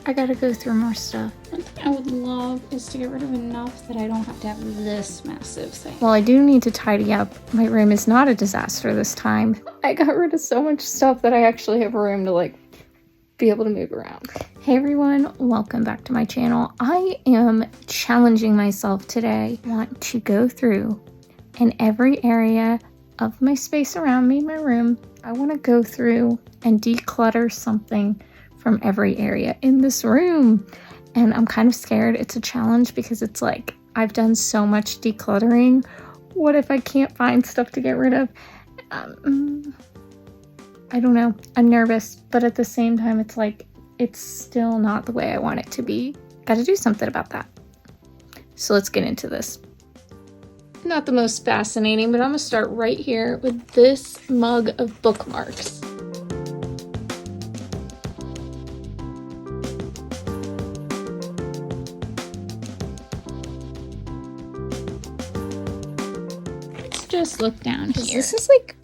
I gotta go through more stuff. One thing I would love is to get rid of enough that I don't have to have this massive thing. Well, I do need to tidy up. My room is not a disaster this time. I got rid of so much stuff that I actually have room to like be able to move around. Hey everyone, welcome back to my channel. I am challenging myself today. I want to go through in every area of my space around me, my room. I want to go through and declutter something from every area in this room. And I'm kind of scared. It's a challenge because it's like, I've done so much decluttering. What if I can't find stuff to get rid of? I don't know. I'm nervous, but at the same time, it's like, it's still not the way I want it to be. Gotta do something about that. So let's get into this. Not the most fascinating, but I'm gonna start right here with this mug of bookmarks. Let's just look down here. This is like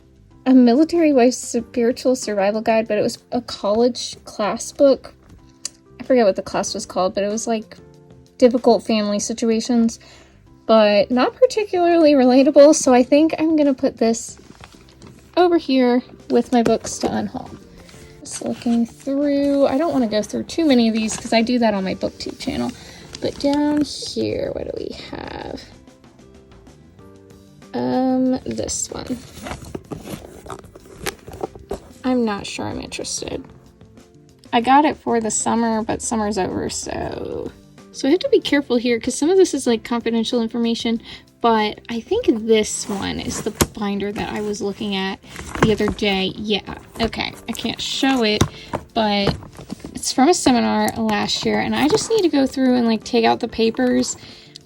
a military wife's spiritual survival guide, but it was a college class book. I forget what the class was called, but it was like difficult family situations, but not particularly relatable. So I think I'm gonna put this over here with my books to unhaul. Just looking through, I don't want to go through too many of these because I do that on my Booktube channel. But down here, what do we have? This one. I'm not sure I'm interested. I got it for the summer, but summer's over, so I have to be careful here because some of this is like confidential information, but I think this one is the binder that I was looking at the other day. Yeah, okay, I can't show it, but it's from a seminar last year, and I just need to go through and like take out the papers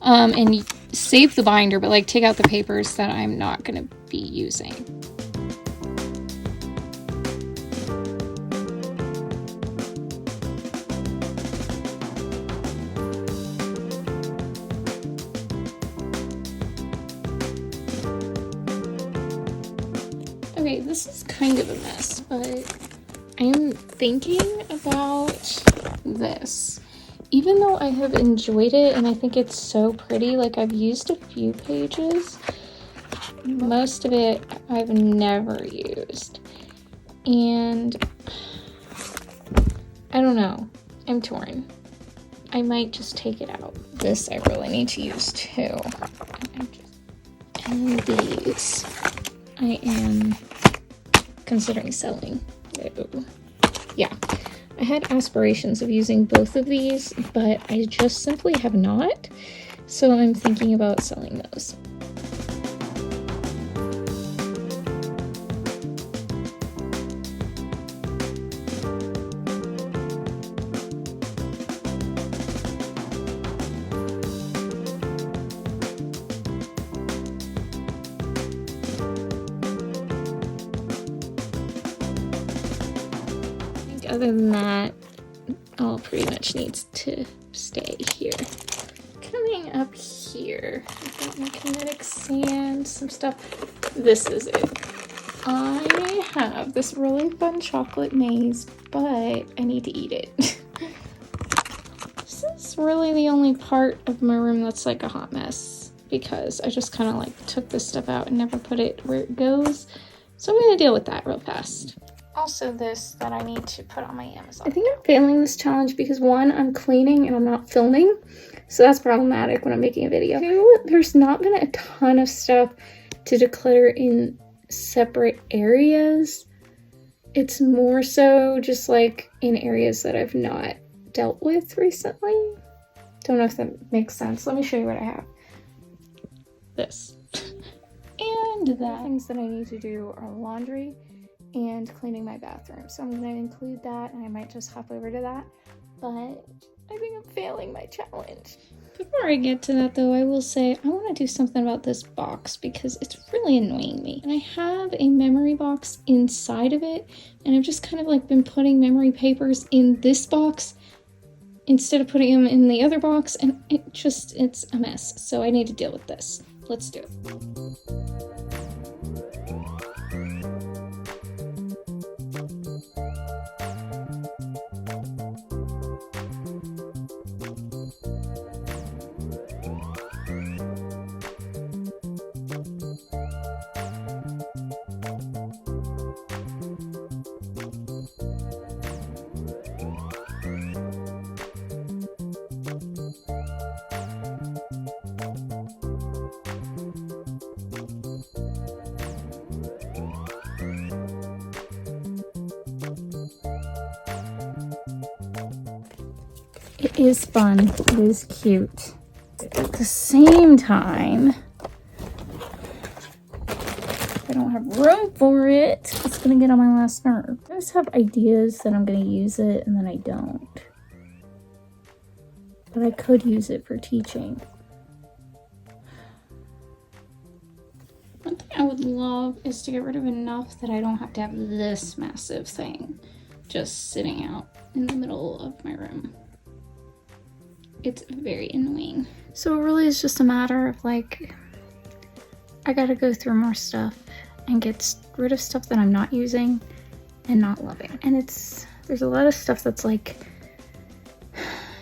and save the binder, but like take out the papers that I'm not going to be using. Okay, this is kind of a mess, but I am thinking about this. Even though I have enjoyed it and I think it's so pretty, like I've used a few pages, most of it I've never used. And I don't know, I'm torn. I might just take it out. This I really need to use too. And these I am considering selling. Oh. Yeah, I had aspirations of using both of these, but I just simply have not. So I'm thinking about selling those. Other than that, all pretty much needs to stay here. Coming up here, I've got my kinetic sand, some stuff. This is it. I have this really fun chocolate maze, but I need to eat it. This is really the only part of my room that's like a hot mess because I just kind of like took this stuff out and never put it where it goes. So I'm gonna deal with that real fast. Also this that I need to put on my Amazon. I think I'm failing this challenge because one, I'm cleaning and I'm not filming. So that's problematic when I'm making a video. Two, there's not been a ton of stuff to declutter in separate areas. It's more so just like in areas that I've not dealt with recently. Don't know if that makes sense. Let me show you what I have. This. And the things that I need to do are laundry and cleaning my bathroom. So I'm going to include that, and I might just hop over to that. But I think I'm failing my challenge. Before I get to that though, I will say I want to do something about this box because it's really annoying me. And I have a memory box inside of it, and I've just kind of like been putting memory papers in this box instead of putting them in the other box, and it's a mess. So I need to deal with this. Let's do it. It is fun. It is cute. At the same time, I don't have room for it. It's gonna get on my last nerve. I always have ideas that I'm gonna use it and then I don't. But I could use it for teaching. One thing I would love is to get rid of enough that I don't have to have this massive thing just sitting out in the middle of my room. It's very annoying. So it really is just a matter of like, I gotta go through more stuff and get rid of stuff that I'm not using and not loving. And there's a lot of stuff that's like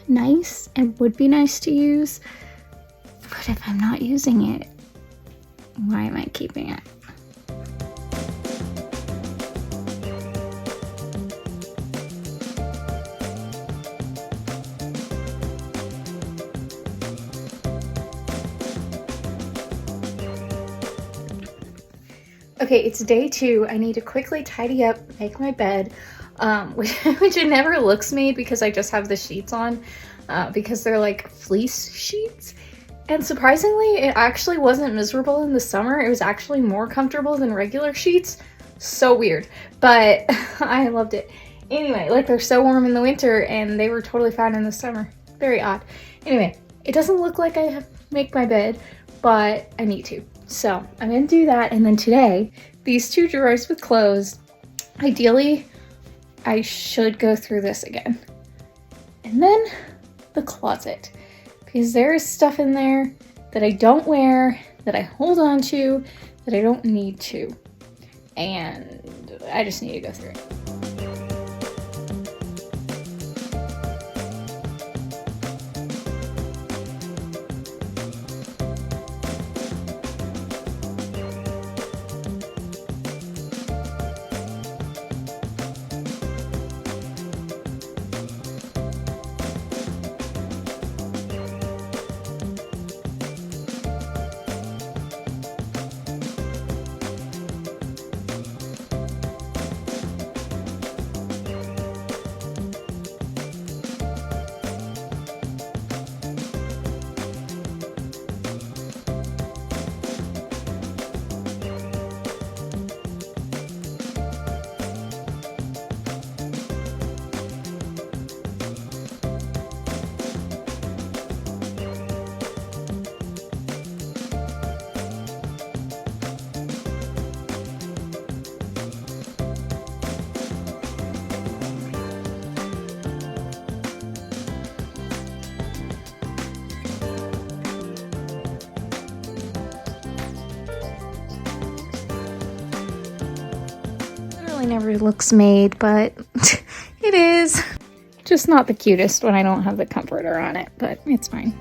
nice and would be nice to use, but if I'm not using it, why am I keeping it? Okay, it's day 2. I need to quickly tidy up, make my bed, which it never looks made because I just have the sheets on, because they're like fleece sheets. And surprisingly, it actually wasn't miserable in the summer. It was actually more comfortable than regular sheets. So weird, but I loved it. Anyway, like they're so warm in the winter and they were totally fine in the summer. Very odd. Anyway, it doesn't look like I have to make my bed, but I need to. So I'm gonna do that, and then today, these 2 drawers with clothes, ideally, I should go through this again. And then the closet, because there is stuff in there that I don't wear, that I hold on to, that I don't need to. And I just need to go through it. Never looks made, but it is. Just not the cutest when I don't have the comforter on it, but it's fine.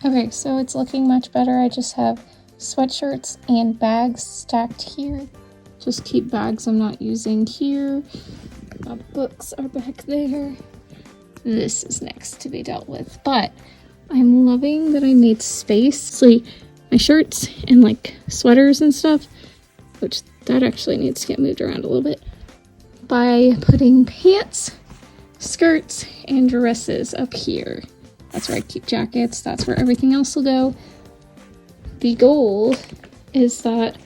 Okay, so it's looking much better. I just have sweatshirts and bags stacked here. Just keep bags I'm not using here. My books are back there. This is next to be dealt with. But I'm loving that I made space. See, my shirts and like sweaters and stuff, which that actually needs to get moved around a little bit, by putting pants, skirts, and dresses up here. That's where I keep jackets. That's where everything else will go. The goal is that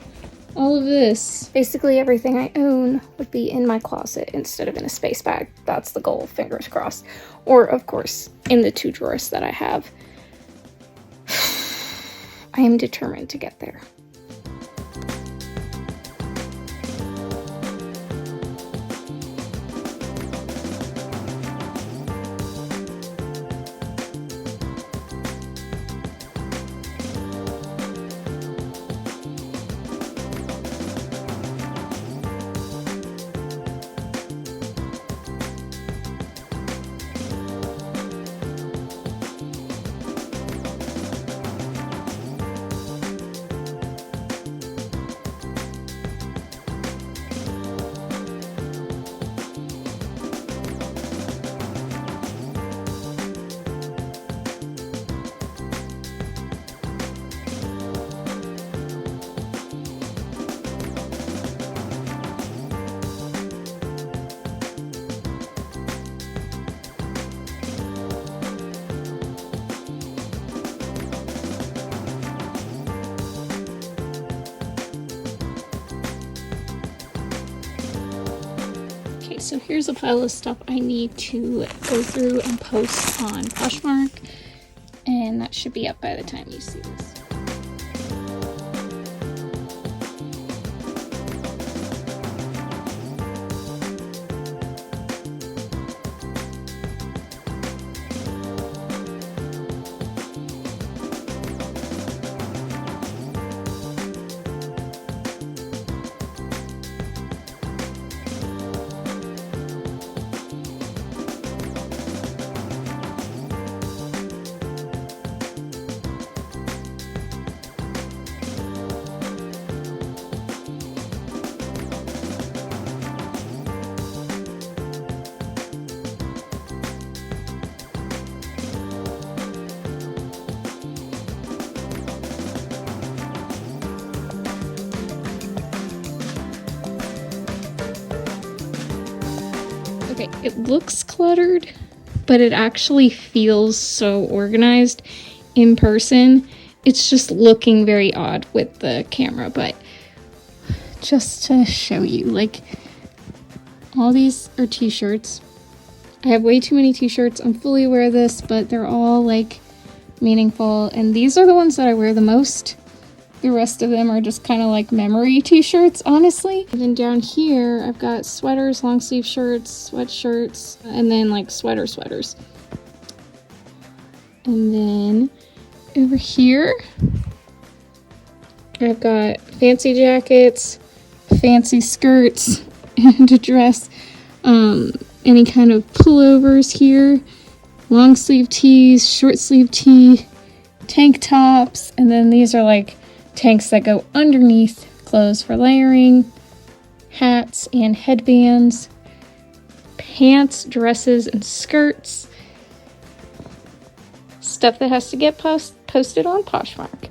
all of this, basically everything I own, would be in my closet instead of in a space bag. That's the goal, fingers crossed. Or, of course, in the 2 drawers that I have. I am determined to get there. So here's a pile of stuff I need to go through and post on Poshmark, and that should be up by the time you see this. Okay, it looks cluttered, but it actually feels so organized in person. It's just looking very odd with the camera, but just to show you, like, all these are t-shirts. I have way too many t-shirts. I'm fully aware of this, but they're all like meaningful, and these are the ones that I wear the most. The rest of them are just kind of like memory t-shirts, honestly. And then down here, I've got sweaters, long sleeve shirts, sweatshirts, and then like sweaters. And then over here, I've got fancy jackets, fancy skirts, and a dress, any kind of pullovers here, long sleeve tees, short sleeve tee, tank tops, and then these are like tanks that go underneath clothes for layering, hats and headbands, pants, dresses, and skirts, stuff that has to get posted on Poshmark.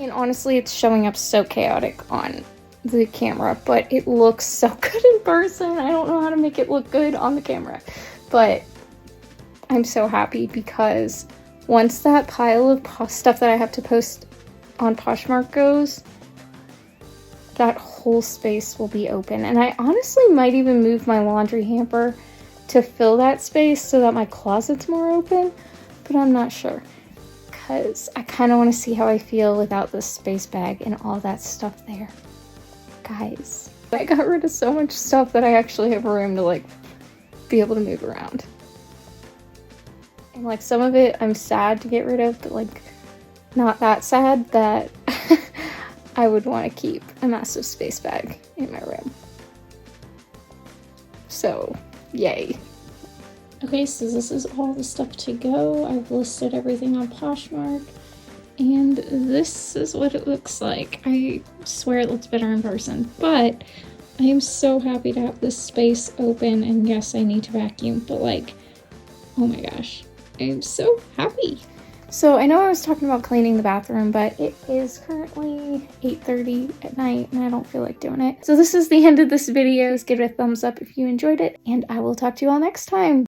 And honestly, it's showing up so chaotic on the camera, but it looks so good in person. I don't know how to make it look good on the camera, but I'm so happy because once that pile of stuff that I have to post on Poshmark goes, that whole space will be open. And I honestly might even move my laundry hamper to fill that space so that my closet's more open, but I'm not sure because I kind of want to see how I feel without the space bag and all that stuff there. Guys, I got rid of so much stuff that I actually have room to like be able to move around. And like some of it I'm sad to get rid of, but like not that sad that I would want to keep a massive space bag in my room. So, yay. Okay, so this is all the stuff to go. I've listed everything on Poshmark, and this is what it looks like. I swear it looks better in person, but I am so happy to have this space open, and yes, I need to vacuum, but like, oh my gosh. I'm so happy. So I know I was talking about cleaning the bathroom, but it is currently 8:30 at night and I don't feel like doing it. So this is the end of this video. Just give it a thumbs up if you enjoyed it, and I will talk to you all next time.